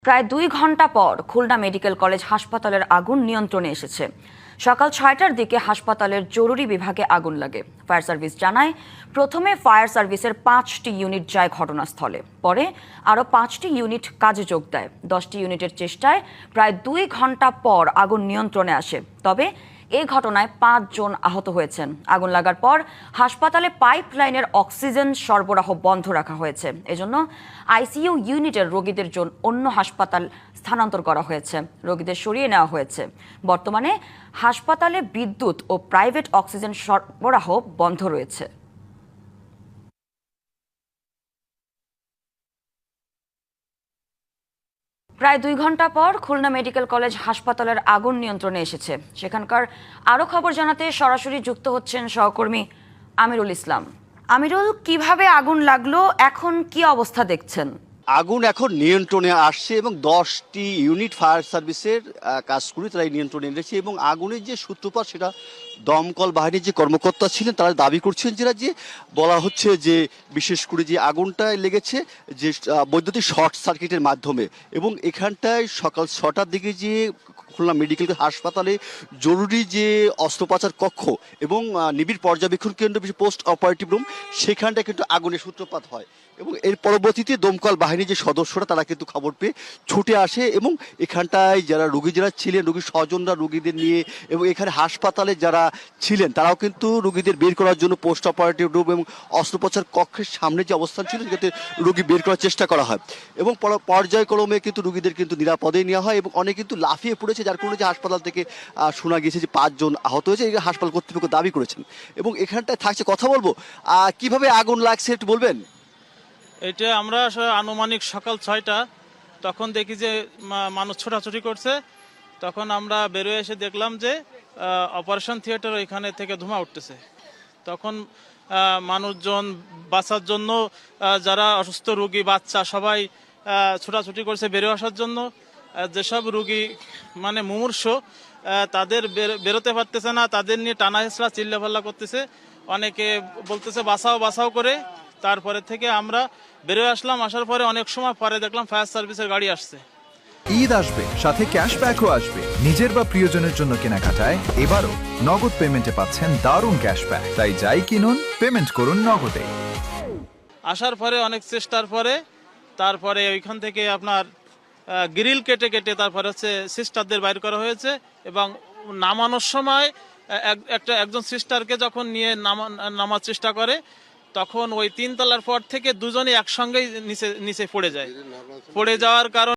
প্রায় 2 ঘন্টা পর খুলনা মেডিকেল কলেজ হাসপাতালের আগুন নিয়ন্ত্রণে এসেছে। সকাল 6টার দিকে হাসপাতালের জরুরি বিভাগে আগুন লাগে। ফায়ার সার্ভিস জানায়, প্রথমে ফায়ার সার্ভিসের 5টি ইউনিট যায় ঘটনাস্থলে, পরে আরও 5টি ইউনিট কাজে যোগ দেয়। 10টি ইউনিটের চেষ্টায় প্রায় 2 ঘন্টা পর আগুন নিয়ন্ত্রণে আসে। তবে এই ঘটনায় 5 জন আহত হয়েছেন। আগুন লাগার পর হাসপাতালে পাইপ লাইনের অক্সিজেন সরবরাহ বন্ধ রাখা হয়েছে। এজন্য আইসিইউ ইউনিটের রোগীদের জন্য অন্য হাসপাতাল স্থানান্তর করা হয়েছে। রোগীদের সরিয়ে নেওয়া হয়েছে। বর্তমানে হাসপাতালে বিদ্যুৎ ও প্রাইভেট অক্সিজেন সরবরাহ বন্ধ রয়েছে। প্রায় 2 ঘন্টা পর খুলনা মেডিকেল কলেজ হাসপাতালের আগুন নিয়ন্ত্রণে এসেছে। সেখানকার আরও খবর জানাতে সরাসরি যুক্ত হচ্ছেন সহকর্মী আমিরুল ইসলাম। আমিরুল, কিভাবে আগুন লাগলো, এখন কি অবস্থা দেখছেন? আগুন এখন নিয়ন্ত্রণে আসছে এবং 10টি ইউনিট ফায়ার সার্ভিসের কাজ করে তারা নিয়ন্ত্রণে এনেছে এবং আগুনের যে সূত্রপাত সেটা দমকল বাহিনীর যে কর্মকর্তা ছিলেন তারা দাবি করছেন যে বলা হচ্ছে যে বিশেষ করে যে আগুনটা লেগেছে যে বৈদ্যুতিক শর্ট সার্কিটের মাধ্যমে এবং এখানটায় সকাল 6টার দিকে যে খুলনা মেডিকেল হাসপাতালে জরুরি যে অস্ত্রোপচার কক্ষ এবং নিবিড় পর্যবেক্ষণ কেন্দ্র বিশেষ পোস্ট অপারেটিভ রুম সেখানটায় কিন্তু আগুনের সূত্রপাত হয় এবং এর পরবর্তীতে দমকল বাহিনীর যে সদস্যরা তারা কিন্তু খবর পেয়ে ছুটে আসে এবং এখানটায় যারা রোগী যারা ছিলেন রোগীর স্বজনরা রোগীদের নিয়ে এবং এখানে হাসপাতালে যারা ছিলেন তারাও কিন্তু রোগীদের বের করার জন্য পোস্ট অপারেটিভ রুম এবং অস্ত্রোপচার কক্ষের সামনে যে অবস্থান ছিল সেক্ষেত্রে রোগী বের করার চেষ্টা করা হয় এবং পর্যায়ক্রমে কিন্তু রোগীদের কিন্তু নিরাপদে নেওয়া হয় এবং অনেকে কিন্তু লাফিয়ে পড়েছে, যার কারণে যে হাসপাতাল থেকে শোনা গিয়েছে যে 5 জন আহত হয়েছে, এই হাসপাতাল কর্তৃপক্ষ দাবি করেছেন এবং এখানটায় থাকছে কথা বলবো। কিভাবে আগুন লাগছে একটু বলবেন? এটা আমরা আনুমানিক সকাল 6টা তখন দেখি যে মানুষ ছোটাছুটি করছে। তখন আমরা বেরোয় এসে দেখলাম যে অপারেশন থিয়েটার এখানে থেকে ধোঁয়া উঠতেছে। তখন মানুষজন বাঁচার জন্য যারা অসুস্থ রোগী বাচ্চা সবাই ছোটাছুটি করছে বেরো আসার জন্য। যেসব রোগী মানে মুমূর্ষ তাদের বেরোতে পারতেছে না, তাদের নিয়ে টানা হেঁচড়া চিল্লাফাল্লা করতেছে, অনেকে বলতেছে বাঁচাও বাঁচাও করে। তারপরে থেকে আমরা বেরোয় আসলাম, আসার পরে অনেক সময় পরে দেখলাম ফায়ার সার্ভিসের গাড়ি আসছে। ঈদ আসবে, সাথে ক্যাশব্যাকও আসবে। নিজের বা প্রিয়জনের জন্য কেনাকাটায় এবারও নগদ পেমেন্টে পাচ্ছেন দারুণ ক্যাশব্যাক। তাই যাই কিনুন, পেমেন্ট করুন নগদে। আসার পরে অনেক চেষ্টার পরে তারপরে ওইখান থেকে আপনার গ্রিল কেটে কেটে তারপরে হচ্ছে সিস্টারদের বাইর করা হয়েছে এবং নামানোর সময় একজন সিস্টারকে যখন নিয়ে নামার চেষ্টা করে তখন ওই 3 তলার পর থেকে দুজনে একসঙ্গেই নিচে পড়ে যায়। পড়ে যাওয়ার কারণে